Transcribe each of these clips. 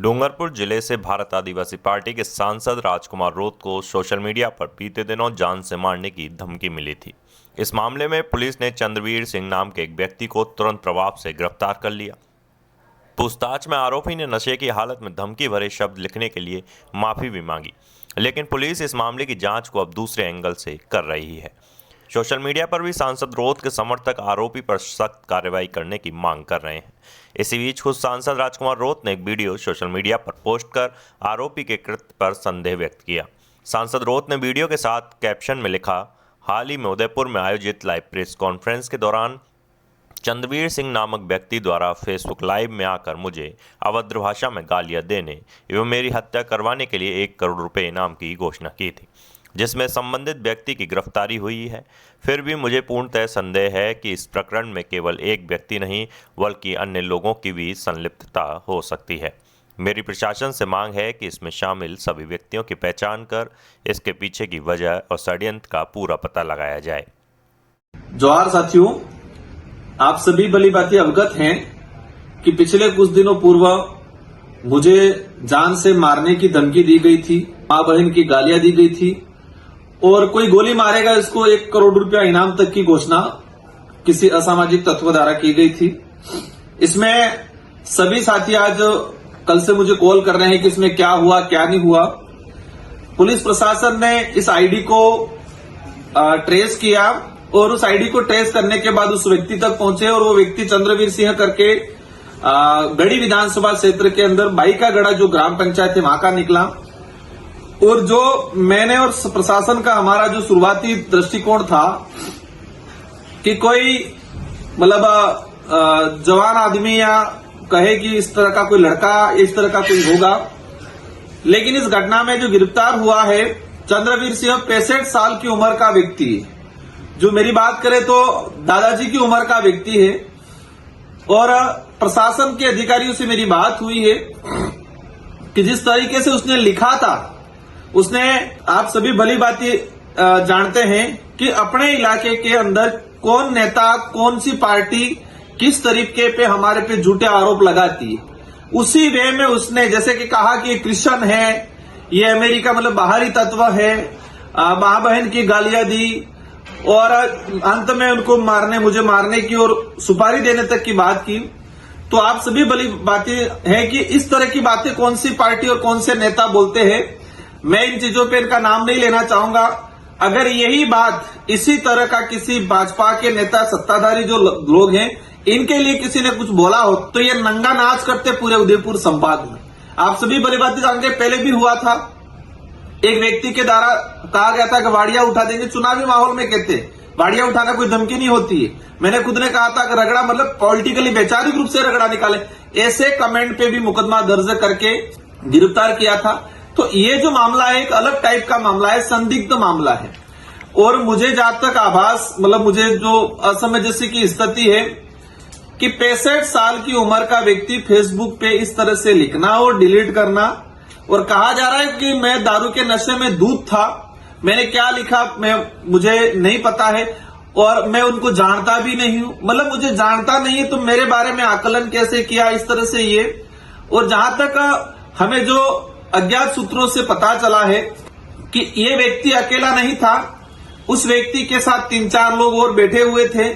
डूंगरपुर जिले से भारत आदिवासी पार्टी के सांसद राजकुमार रोत को सोशल मीडिया पर बीते दिनों जान से मारने की धमकी मिली थी। इस मामले में पुलिस ने चंद्रवीर सिंह नाम के एक व्यक्ति को तुरंत प्रभाव से गिरफ्तार कर लिया। पूछताछ में आरोपी ने नशे की हालत में धमकी भरे शब्द लिखने के लिए माफी भी मांगी, लेकिन पुलिस इस मामले की जांच को अब दूसरे एंगल से कर रही है। सोशल मीडिया पर भी सांसद रोत के समर्थक आरोपी पर सख्त कार्रवाई करने की मांग कर रहे हैं। इसी बीच खुद सांसद राजकुमार रोत ने एक वीडियो सोशल मीडिया पर पोस्ट कर आरोपी के कृत्य पर संदेह व्यक्त किया। सांसद रोत ने वीडियो के साथ कैप्शन में लिखा, हाल ही में उदयपुर में आयोजित लाइव प्रेस कॉन्फ्रेंस के दौरान चंद्रवीर सिंह नामक व्यक्ति द्वारा फेसबुक लाइव में आकर मुझे अभद्र भाषा में गालियां देने एवं मेरी हत्या करवाने के लिए 1 करोड़ रुपए इनाम की घोषणा की थी, जिसमें संबंधित व्यक्ति की गिरफ्तारी हुई है। फिर भी मुझे पूर्णतः संदेह है कि इस प्रकरण में केवल एक व्यक्ति नहीं बल्कि अन्य लोगों की भी संलिप्तता हो सकती है। मेरी प्रशासन से मांग है कि इसमें शामिल सभी व्यक्तियों की पहचान कर इसके पीछे की वजह और षड्यंत्र का पूरा पता लगाया जाए। जोहार साथियों, आप सभी भली भांति अवगत हैं कि पिछले कुछ दिनों पूर्व मुझे जान से मारने की धमकी दी गई थी, मां बहन की गालियां दी गई थी और कोई गोली मारेगा इसको 1 करोड़ रुपया इनाम तक की घोषणा किसी असामाजिक तत्व द्वारा की गई थी। इसमें सभी साथी आज कल से मुझे कॉल कर रहे हैं कि इसमें क्या हुआ क्या नहीं हुआ। पुलिस प्रशासन ने इस आईडी को ट्रेस किया और उस आईडी को ट्रेस करने के बाद उस व्यक्ति तक पहुंचे और वो व्यक्ति चंद्रवीर सिंह करके गढ़ी विधानसभा क्षेत्र के अंदर बाईकागढ़ा जो ग्राम पंचायत है वहां का निकला। और जो मैंने और प्रशासन का हमारा जो शुरुआती दृष्टिकोण था कि कोई मतलब जवान आदमी या कहे कि इस तरह का कोई लड़का इस तरह का कोई होगा, लेकिन इस घटना में जो गिरफ्तार हुआ है चंद्रवीर सिंह 65 साल की उम्र का व्यक्ति है, जो मेरी बात करें तो दादाजी की उम्र का व्यक्ति है। और प्रशासन के अधिकारियों से मेरी बात हुई है कि जिस तरीके से उसने लिखा था, उसने आप सभी भली भांति जानते हैं कि अपने इलाके के अंदर कौन नेता कौन सी पार्टी किस तरीके पे हमारे पे झूठे आरोप लगाती है, उसी वे में उसने जैसे कि कहा कि ये क्रिश्चियन है, ये अमेरिका मतलब बाहरी तत्व है, मां बहन की गालियां दी और अंत में उनको मुझे मारने की और सुपारी देने तक की बात की। तो आप सभी भली बातें हैं कि इस तरह की बातें कौन सी पार्टी और कौन से नेता बोलते हैं। मैं इन चीजों पे इनका नाम नहीं लेना चाहूंगा। अगर यही बात इसी तरह का किसी भाजपा के नेता सत्ताधारी जो लोग हैं इनके लिए किसी ने कुछ बोला हो तो ये नंगा नाच करते पूरे उदयपुर संभाग में। आप सभी भली बातें जानते, पहले भी हुआ था, एक व्यक्ति के द्वारा कहा गया था कि वाड़िया उठा देंगे। चुनावी माहौल में कहते हैं वाड़िया उठाना कोई धमकी नहीं होती है। मैंने खुद ने कहा था कि रगड़ा मतलब पॉलिटिकली वैचारिक रूप से रगड़ा निकाले, ऐसे कमेंट पे भी मुकदमा दर्ज करके गिरफ्तार किया था। तो ये जो मामला है एक अलग टाइप का मामला है, संदिग्ध मामला है। और मुझे जहां तक आभास मतलब मुझे जो असमंजस्य की स्थिति है कि 65 साल की उम्र का व्यक्ति फेसबुक पे इस तरह से लिखना और डिलीट करना और कहा जा रहा है कि मैं दारू के नशे में दूध था। मैंने क्या लिखा मुझे नहीं पता है और मैं उनको जानता भी नहीं हूं। मतलब मुझे जानता नहीं है तो मेरे बारे में आकलन कैसे किया इस तरह से ये। और जहां तक हमें जो अज्ञात सूत्रों से पता चला है कि ये व्यक्ति अकेला नहीं था, उस व्यक्ति के साथ 3-4 लोग और बैठे हुए थे,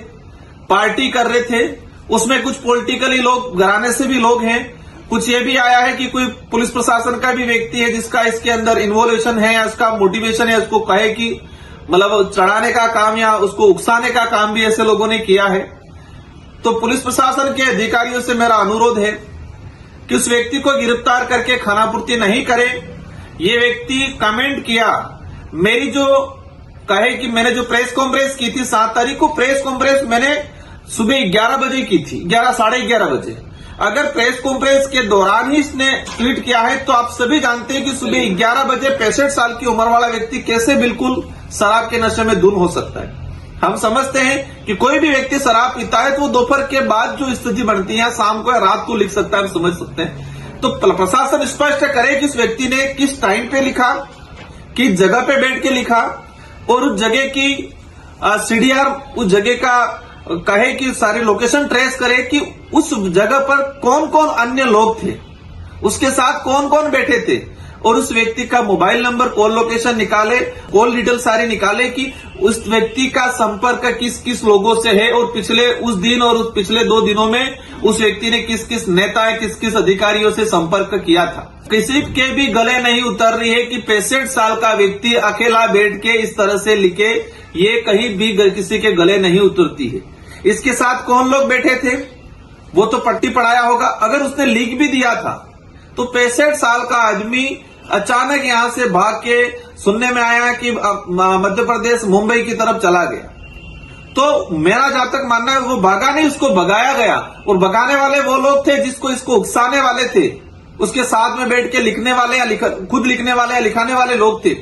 पार्टी कर रहे थे। उसमें कुछ पॉलिटिकली लोग घराने से भी लोग हैं, कुछ ये भी आया है कि कोई पुलिस प्रशासन का भी व्यक्ति है जिसका इसके अंदर इन्वॉल्वेशन है या उसका मोटिवेशन है, उसको कहे कि मतलब चढ़ाने का काम या उसको उकसाने का काम भी ऐसे लोगों ने किया है। तो पुलिस प्रशासन के अधिकारियों से मेरा अनुरोध है कि उस व्यक्ति को गिरफ्तार करके खानापूर्ति नहीं करे। ये व्यक्ति कमेंट किया, मेरी जो कहे कि मैंने जो प्रेस कॉन्फ्रेंस की थी 7 तारीख को, प्रेस कॉन्फ्रेंस मैंने सुबह 11 बजे की थी, 11 साढ़े 11 बजे। अगर प्रेस कॉन्फ्रेंस के दौरान ही इसने ट्वीट किया है तो आप सभी जानते हैं कि सुबह 11 बजे 65 साल की उम्र वाला व्यक्ति कैसे बिल्कुल शराब के नशे में धुन हो सकता है। हम समझते हैं कि कोई भी व्यक्ति शराब पीता है तो वो दोपहर के बाद जो स्थिति बनती है शाम को या रात को लिख सकता है, हम समझ सकते हैं। तो प्रशासन स्पष्ट करे कि उस व्यक्ति ने किस टाइम पे लिखा, किस जगह पे बैठ के लिखा और उस जगह की सीडीआर उस जगह का कहे कि सारी लोकेशन ट्रेस करे कि उस जगह पर कौन कौन अन्य लोग थे उसके साथ कौन कौन बैठे थे और उस व्यक्ति का मोबाइल नंबर, कॉल लोकेशन निकाले, कॉल डिटेल सारी निकाले कि उस व्यक्ति का संपर्क किस किस लोगों से है और पिछले उस दिन और उस पिछले 2 दिनों में उस व्यक्ति ने किस किस नेता, किस किस अधिकारियों से संपर्क किया था। किसी के भी गले नहीं उतर रही है कि 65 साल का व्यक्ति अकेला बैठ के इस तरह से लिखे, ये कहीं भी किसी के गले नहीं उतरती है। इसके साथ कौन लोग बैठे थे वो तो पट्टी पढ़ाया होगा। अगर उसने लिख भी दिया था तो 65 साल का आदमी अचानक यहां से भाग के सुनने में आया कि मध्य प्रदेश मुंबई की तरफ चला गया, तो मेरा जहां तक मानना है वो भागा नहीं, उसको भगाया गया। और भगाने वाले वो लोग थे जिसको इसको उकसाने वाले थे, उसके साथ में बैठ के लिखने वाले या खुद लिखने वाले या लिखाने वाले लोग थे।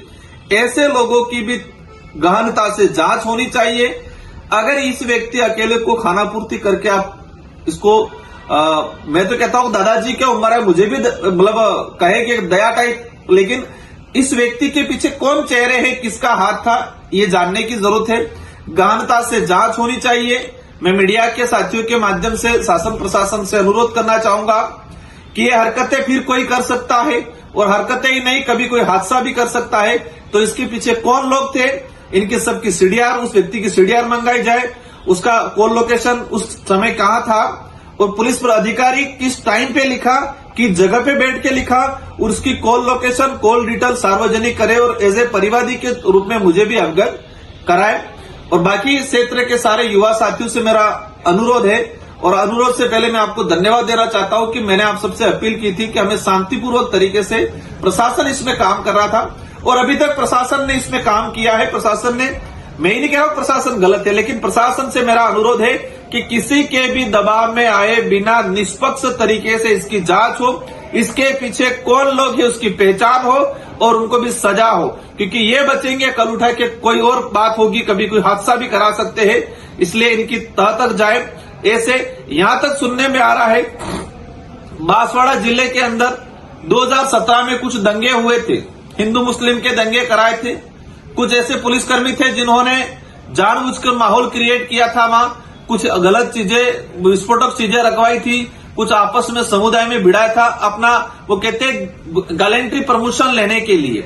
ऐसे लोगों की भी गहनता से जांच होनी चाहिए। अगर इस व्यक्ति अकेले को खाना पूर्ति करके आप इसको मैं तो कहता हूं दादाजी क्या उम्र है, मुझे भी मतलब कहे कि दया टाइप, लेकिन इस व्यक्ति के पीछे कौन चेहरे हैं, किसका हाथ था, ये जानने की जरूरत है। गहनता से जांच होनी चाहिए। मैं मीडिया के साथियों के माध्यम से शासन प्रशासन से अनुरोध करना चाहूंगा कि ये हरकतें फिर कोई कर सकता है और हरकतें ही नहीं, कभी कोई हादसा भी कर सकता है। तो इसके पीछे कौन लोग थे, इनके सबकी सीडीआर, उस व्यक्ति की सीडीआर मंगाई जाए, उसका कॉल लोकेशन उस समय कहां था और पुलिस पर अधिकारी किस टाइम पे लिखा, किस जगह पे बैठ के लिखा, और उसकी कॉल लोकेशन, कॉल डिटेल सार्वजनिक करे और एज ए परिवादी के रूप में मुझे भी अवगत कराए। और बाकी क्षेत्र के सारे युवा साथियों से मेरा अनुरोध है, और अनुरोध से पहले मैं आपको धन्यवाद देना चाहता हूं कि मैंने आप सबसे अपील की थी कि हमें शांतिपूर्वक तरीके से, प्रशासन इसमें काम कर रहा था और अभी तक प्रशासन ने इसमें काम किया है। प्रशासन ने, मैं ही नहीं कह रहा हूं प्रशासन गलत है, लेकिन प्रशासन से मेरा अनुरोध है कि किसी के भी दबाव में आए बिना निष्पक्ष तरीके से इसकी जांच हो, इसके पीछे कौन लोग हैं उसकी पहचान हो और उनको भी सजा हो, क्योंकि ये बचेंगे कल उठा के कोई और बात होगी, कभी कोई हादसा भी करा सकते हैं। इसलिए इनकी तह तक जाए। ऐसे यहां तक सुनने में आ रहा है बांसवाड़ा जिले के अंदर 2017 में कुछ दंगे हुए थे, हिंदू मुस्लिम के दंगे कराए थे। कुछ ऐसे पुलिसकर्मी थे जिन्होंने जानबूझकर माहौल क्रिएट किया था, वहां कुछ गलत चीजें, विस्फोटक चीजें रखवाई थी, कुछ आपस में समुदाय में भिड़ाया था, अपना वो कहते गैलेंट्री प्रमोशन लेने के लिए,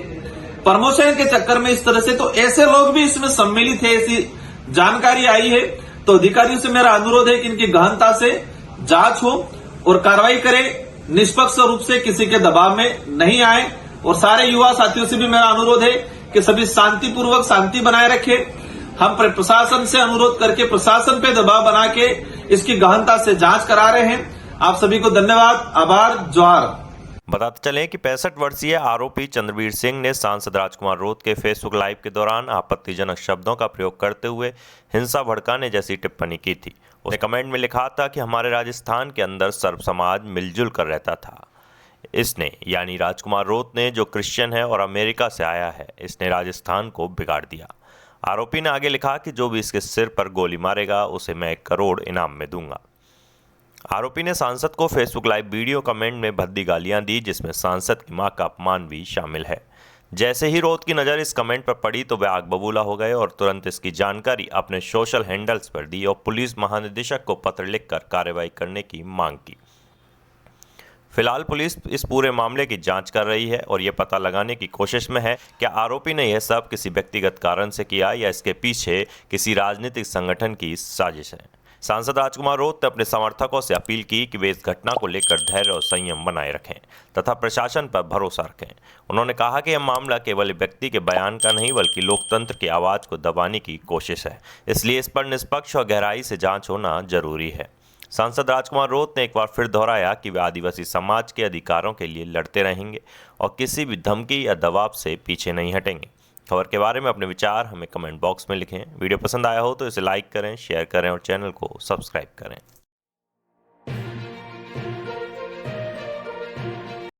प्रमोशन के चक्कर में इस तरह से। तो ऐसे लोग भी इसमें सम्मिलित है, ऐसी जानकारी आई है। तो अधिकारियों से मेरा अनुरोध है कि इनकी गहनता से जांच हो और कार्रवाई करें, निष्पक्ष रूप से किसी के दबाव में नहीं आए। और सारे युवा साथियों से भी मेरा अनुरोध है कि सभी शांतिपूर्वक शांति बनाए रखें। हम प्रशासन से अनुरोध करके प्रशासन पे दबाव बना के इसकी गहनता से जांच करा रहे हैं। आप सभी को धन्यवाद, आभार, जोहार। बताते चलें कि 65 वर्षीय आरोपी चंद्रवीर सिंह ने सांसद राजकुमार रोत के फेसबुक लाइव के दौरान आपत्तिजनक शब्दों का प्रयोग करते हुए हिंसा भड़काने जैसी टिप्पणी की थी। उसने कमेंट में लिखा था कि हमारे राजस्थान के अंदर सर्व समाज मिलजुल कर रहता था। इसने यानी राजकुमार रोत ने, जो क्रिश्चियन है और अमेरिका से आया है, इसने राजस्थान को बिगाड़ दिया। आरोपी ने आगे लिखा कि जो भी इसके सिर पर गोली मारेगा उसे मैं 1 करोड़ इनाम में दूंगा। आरोपी ने सांसद को फेसबुक लाइव वीडियो कमेंट में भद्दी गालियां दी, जिसमें सांसद की मां का अपमान भी शामिल है। जैसे ही रोत की नज़र इस कमेंट पर पड़ी तो वे आग बबूला हो गए और तुरंत इसकी जानकारी अपने सोशल हैंडल्स पर दी और पुलिस महानिदेशक को पत्र लिखकर कार्रवाई करने की मांग की। फिलहाल पुलिस इस पूरे मामले की जांच कर रही है और ये पता लगाने की कोशिश में है कि आरोपी ने यह सब किसी व्यक्तिगत कारण से किया या इसके पीछे किसी राजनीतिक संगठन की साजिश है। सांसद राजकुमार रोत ने अपने समर्थकों से अपील की कि वे इस घटना को लेकर धैर्य और संयम बनाए रखें तथा प्रशासन पर भरोसा रखें। उन्होंने कहा कि यह मामला केवल व्यक्ति के बयान का नहीं बल्कि लोकतंत्र की आवाज़ को दबाने की कोशिश है, इसलिए इस पर निष्पक्ष और गहराई से जांच होना जरूरी है। सांसद राजकुमार रोत ने एक बार फिर दोहराया कि वे आदिवासी समाज के अधिकारों के लिए लड़ते रहेंगे और किसी भी धमकी या दबाव से पीछे नहीं हटेंगे। खबर के बारे में अपने विचार हमें कमेंट बॉक्स में लिखें। वीडियो पसंद आया हो तो इसे लाइक करें, शेयर करें और चैनल को सब्सक्राइब करें।